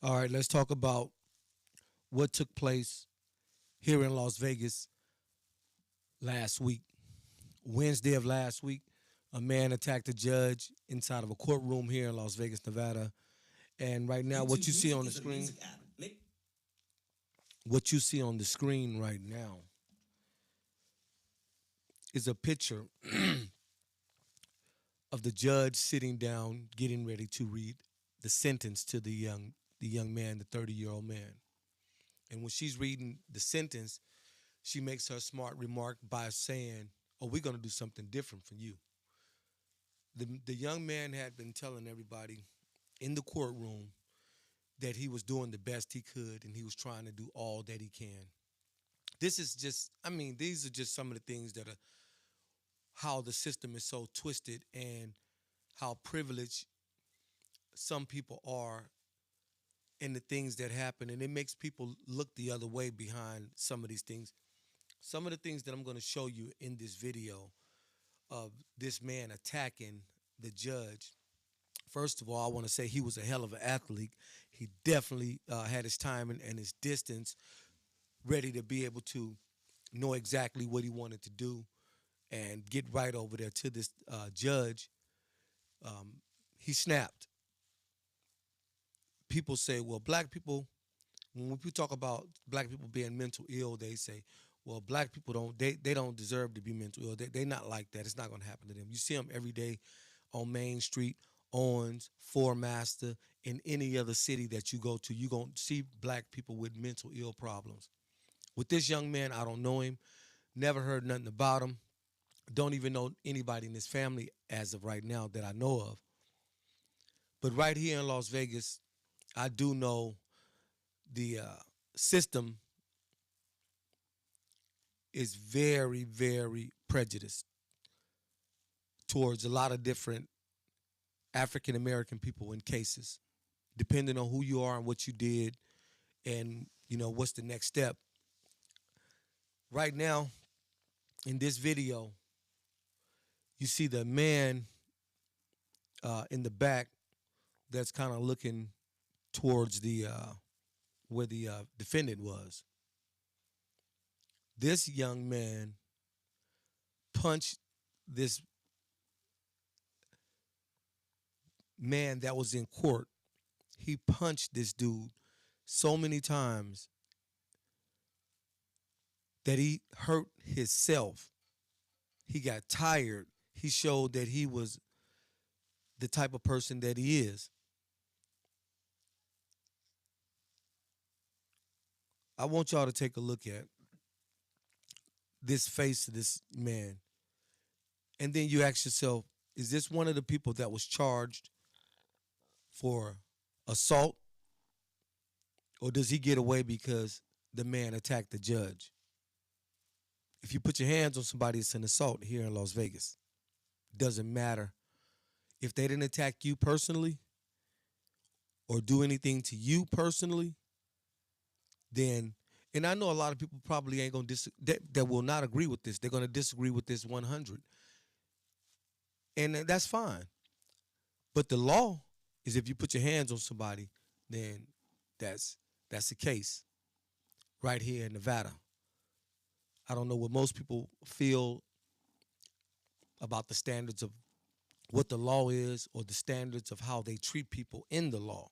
All right, let's talk about what took place here in Las Vegas last week. Wednesday of last week, a man attacked a judge inside of a courtroom here in Las Vegas, Nevada. And right now, what YouTube you see Music on the is a screen, music app. Make what you see on the screen right now is a picture of the judge sitting down, getting ready to read the sentence to the young man, the 30-year-old man. And when she's reading the sentence, she makes her smart remark by saying, "Oh, we're going to do something different for you." The young man had been telling everybody in the courtroom that he was doing the best he could and he was trying to do all that he can. This is just, I mean, these are just some of the things that are how the system is so twisted and how privileged some people are in the things that happen. And it makes people look the other way behind some of these things. Some of the things that I'm going to show you in this video of this man attacking the judge. First of all, I want to say he was a hell of an athlete. He definitely had his time and his distance ready to be able to know exactly what he wanted to do and get right over there to this judge. He snapped. People say, well, black people, when we talk about black people being mental ill, they say, well, black people they don't deserve to be mental ill. They're not like that. It's not going to happen to them. You see them every day on Main Street, Owens, Four Master, in any other city that you go to. You're going to see black people with mental ill problems. With this young man, I don't know him, never heard nothing about him, don't even know anybody in his family as of right now that I know of. But right here in Las Vegas, I do know the system is very, very prejudiced towards a lot of different African American people in cases, depending on who you are and what you did, and what's the next step. Right now, in this video, you see the man in the back that's kind of looking towards the where the defendant was. This young man punched this man that was in court. He punched this dude so many times that he hurt himself. He got tired. He showed that he was the type of person that he is. I want y'all to take a look at this face of this man. And then you ask yourself, is this one of the people that was charged for assault? Or does he get away because the man attacked the judge? If you put your hands on somebody, it's an assault here in Las Vegas. Doesn't matter. If they didn't attack you personally or do anything to you personally, then, and I know a lot of people probably ain't gonna that will not agree with this. They're gonna disagree with this 100, and that's fine. But the law is if you put your hands on somebody, then that's that's the case right here in Nevada. I don't know what most people feel about the standards of what the law is or the standards of how they treat people in the law.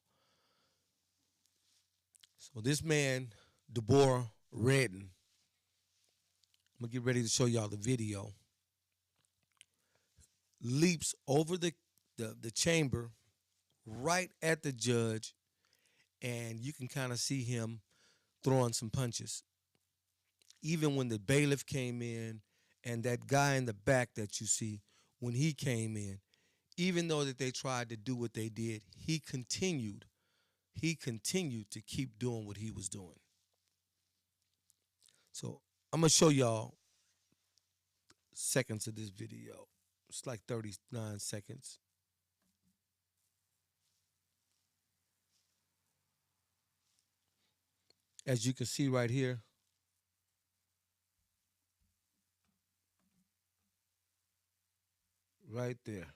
So this man, Deborah Redden, I'm gonna get ready to show y'all the video, leaps over the chamber right at the judge, and you can kind of see him throwing some punches. Even when the bailiff came in and that guy in the back that you see, when he came in, even though that they tried to do what they did, he continued to keep doing what he was doing. So I'm gonna show y'all seconds of this video. It's like 39 seconds. As you can see right here, right there,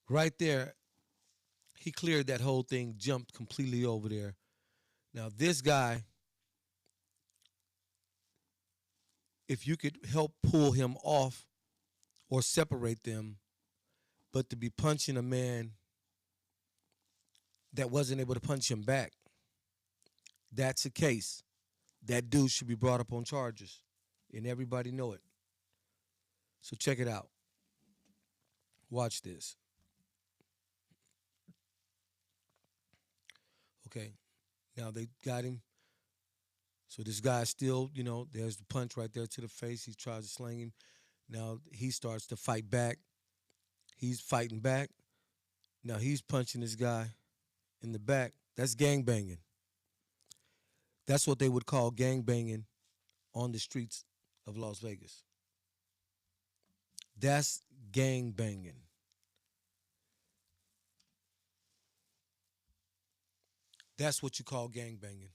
right there. He cleared that whole thing, jumped completely over there. Now, this guy, if you could help pull him off or separate them, but to be punching a man that wasn't able to punch him back, that's a case. That dude should be brought up on charges, and everybody know it. So check it out. Watch this. Okay, now they got him. So this guy still, there's the punch right there to the face. He tries to sling him. Now he starts to fight back. He's fighting back. Now he's punching this guy in the back. That's gangbanging. That's what they would call gangbanging on the streets of Las Vegas. That's gangbanging. That's what you call gangbanging.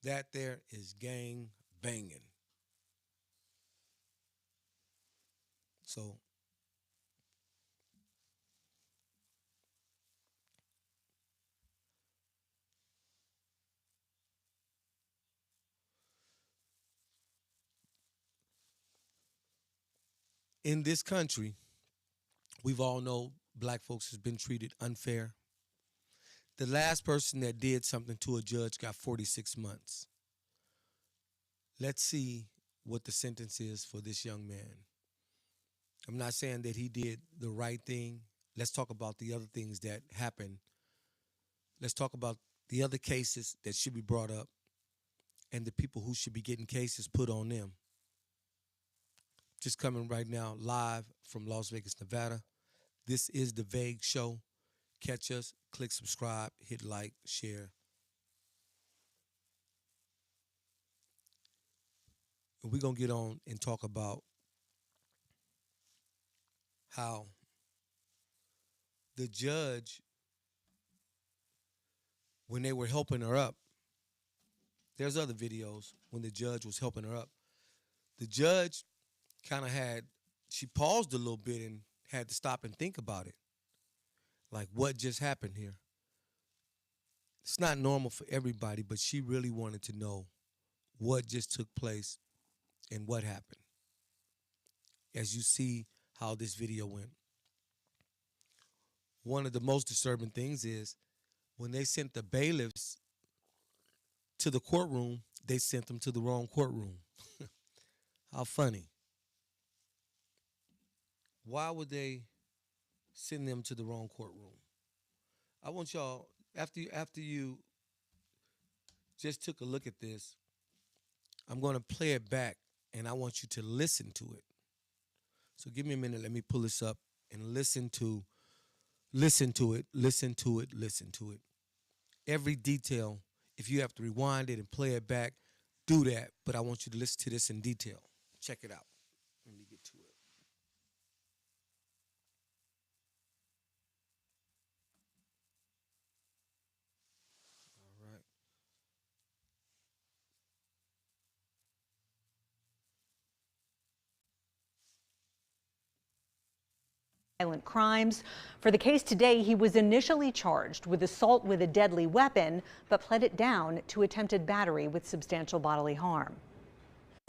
That there is gang banging. So in this country, we've all know black folks has been treated unfair. The last person that did something to a judge got 46 months. Let's see what the sentence is for this young man. I'm not saying that he did the right thing. Let's talk about the other things that happened. Let's talk about the other cases that should be brought up and the people who should be getting cases put on them. Just coming right now live from Las Vegas, Nevada. This is The Vague Show. Catch us, click subscribe, hit like, share. And we're going to get on and talk about how the judge, when they were helping her up, there's other videos when the judge was helping her up. The judge kind of she paused a little bit and had to stop and think about it. Like, what just happened here? It's not normal for everybody, but she really wanted to know what just took place and what happened. As you see how this video went. One of the most disturbing things is when they sent the bailiffs to the courtroom, they sent them to the wrong courtroom. How funny. Why would they send them to the wrong courtroom? I want y'all, after you just took a look at this, I'm going to play it back, and I want you to listen to it. So give me a minute. Let me pull this up and listen to it. Every detail, if you have to rewind it and play it back, do that. But I want you to listen to this in detail. Check it out. Let me get to it. All right. Violent crimes. For the case today, he was initially charged with assault with a deadly weapon, but pled it down to attempted battery with substantial bodily harm.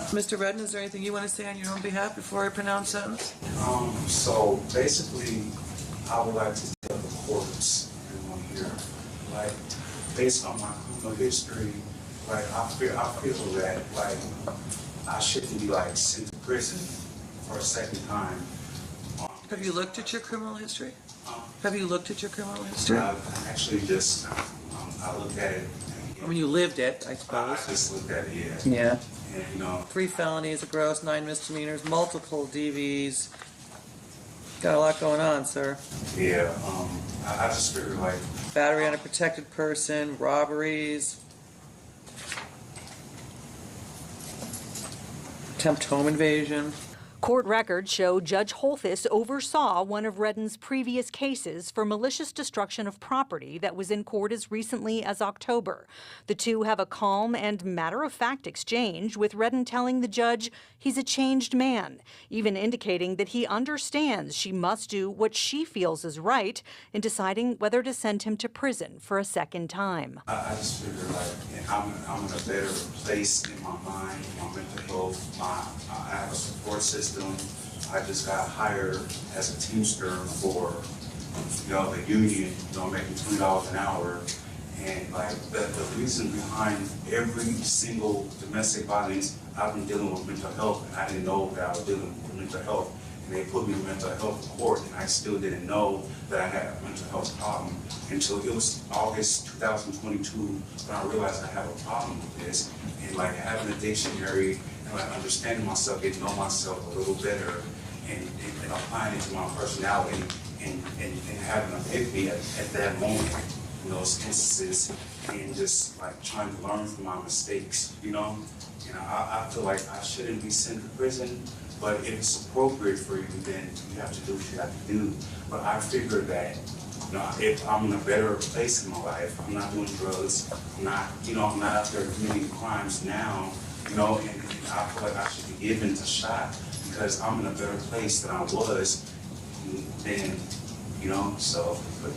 Mr. Redden, is there anything you want to say on your own behalf before I pronounce sentence? So basically, I would like to tell the courts everyone here, like, based on my criminal history, like, I feel that, like, I shouldn't be, like, sent to prison for a second time. Have you looked at your criminal history? Have you looked at your criminal history? I've actually just, I looked at it. I mean, you lived it, I suppose. I just looked at it, yeah. Yeah. And, you know. 3 felonies, a gross, 9 misdemeanors, multiple DVs. Got a lot going on, sir. Yeah, I just figured, like. Battery on a protected person, robberies. Attempt home invasion. Court records show Judge Holthus oversaw one of Redden's previous cases for malicious destruction of property that was in court as recently as October. The two have a calm and matter-of-fact exchange, with Redden telling the judge he's a changed man, even indicating that he understands she must do what she feels is right in deciding whether to send him to prison for a second time. I just figure like I'm in a better place in my mind, my mental health, I have a support system. I just got hired as a teamster for, the union, making $20 an hour. And like the reason behind every single domestic violence, I've been dealing with mental health, and I didn't know that I was dealing with mental health. And they put me in mental health court, and I still didn't know that I had a mental health problem until it was August 2022 when I realized I have a problem with this. And like having a dictionary and like understanding myself, getting to know myself a little better, and applying it to my personality, and having an epiphany at that moment in those instances, and just like trying to learn from my mistakes, I feel like I shouldn't be sent to prison, but if it's appropriate for you, then you have to do what you have to do. But I figure that, if I'm in a better place in my life, I'm not doing drugs, I'm not out there committing crimes now, and I feel like I should be given a shot because I'm in a better place than I was then, so, but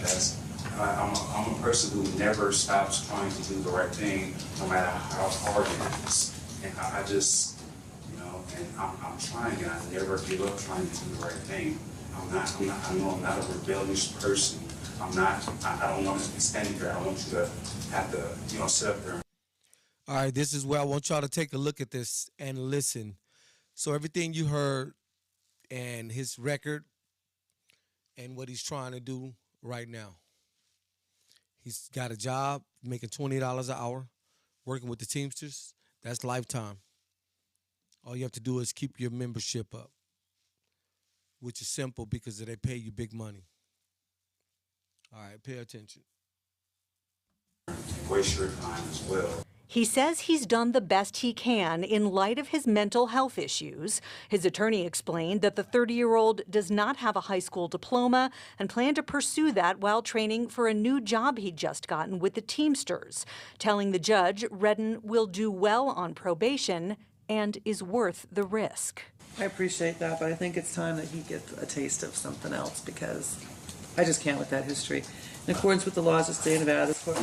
I'm a person who never stops trying to do the right thing, no matter how hard it is. And I just, and I'm trying, and I never give up trying to do the right thing. I know I'm not a rebellious person. I don't want to be standing there. I want you to have to, sit up there. All right, this is where I want y'all to take a look at this and listen. So everything you heard and his record and what he's trying to do right now. He's got a job making $20 an hour, working with the Teamsters. That's lifetime. All you have to do is keep your membership up, which is simple because they pay you big money. All right, pay attention. Waste your time as well. He says he's done the best he can in light of his mental health issues. His attorney explained that the 30-year-old does not have a high school diploma and planned to pursue that while training for a new job he'd just gotten with the Teamsters, telling the judge Redden will do well on probation and is worth the risk. I appreciate that, but I think it's time that he gets a taste of something else because I just can't with that history. In accordance with the laws of the state of Nevada, this court...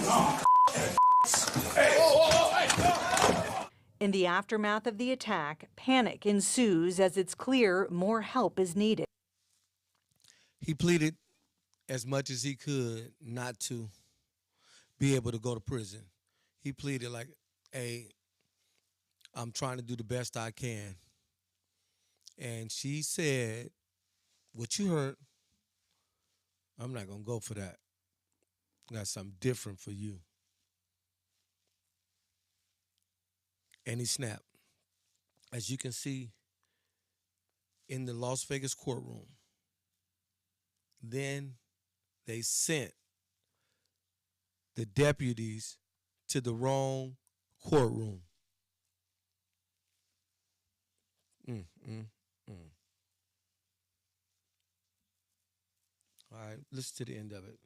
In the aftermath of the attack, panic ensues as it's clear more help is needed. He pleaded as much as he could not to be able to go to prison. He pleaded like, hey, I'm trying to do the best I can. And she said, what you heard, I'm not going to go for that. I got something different for you. And he snapped. As you can see in the Las Vegas courtroom, then they sent the deputies to the wrong courtroom. All right, listen to the end of it.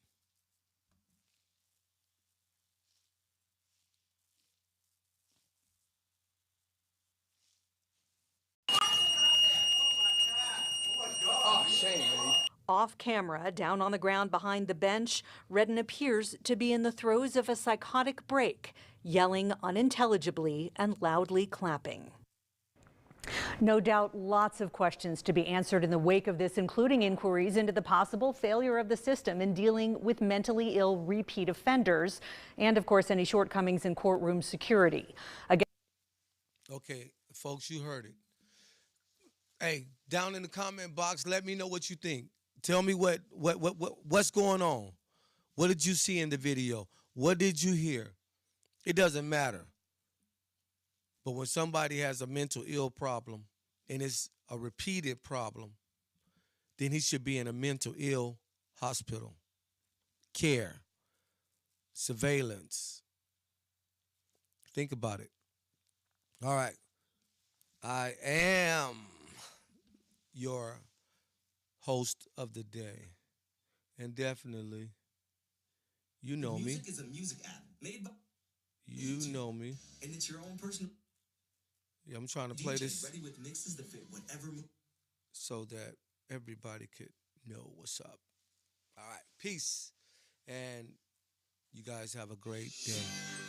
Off camera, down on the ground behind the bench, Redden appears to be in the throes of a psychotic break, yelling unintelligibly and loudly clapping. No doubt lots of questions to be answered in the wake of this, including inquiries into the possible failure of the system in dealing with mentally ill repeat offenders and, of course, any shortcomings in courtroom security. Again, okay, folks, you heard it. Hey, down in the comment box, let me know what you think. Tell me what's going on. What did you see in the video? What did you hear? It doesn't matter. But when somebody has a mental ill problem and it's a repeated problem, then he should be in a mental ill hospital. Care, surveillance. Think about it. All right. I am your host of the day. And definitely, you know me. Music is a music app made by You know me. and it's your own personal Yeah, I'm trying to play DJ this ready with mixes to fit whatever so that everybody could know what's up. All right, peace. And you guys have a great day.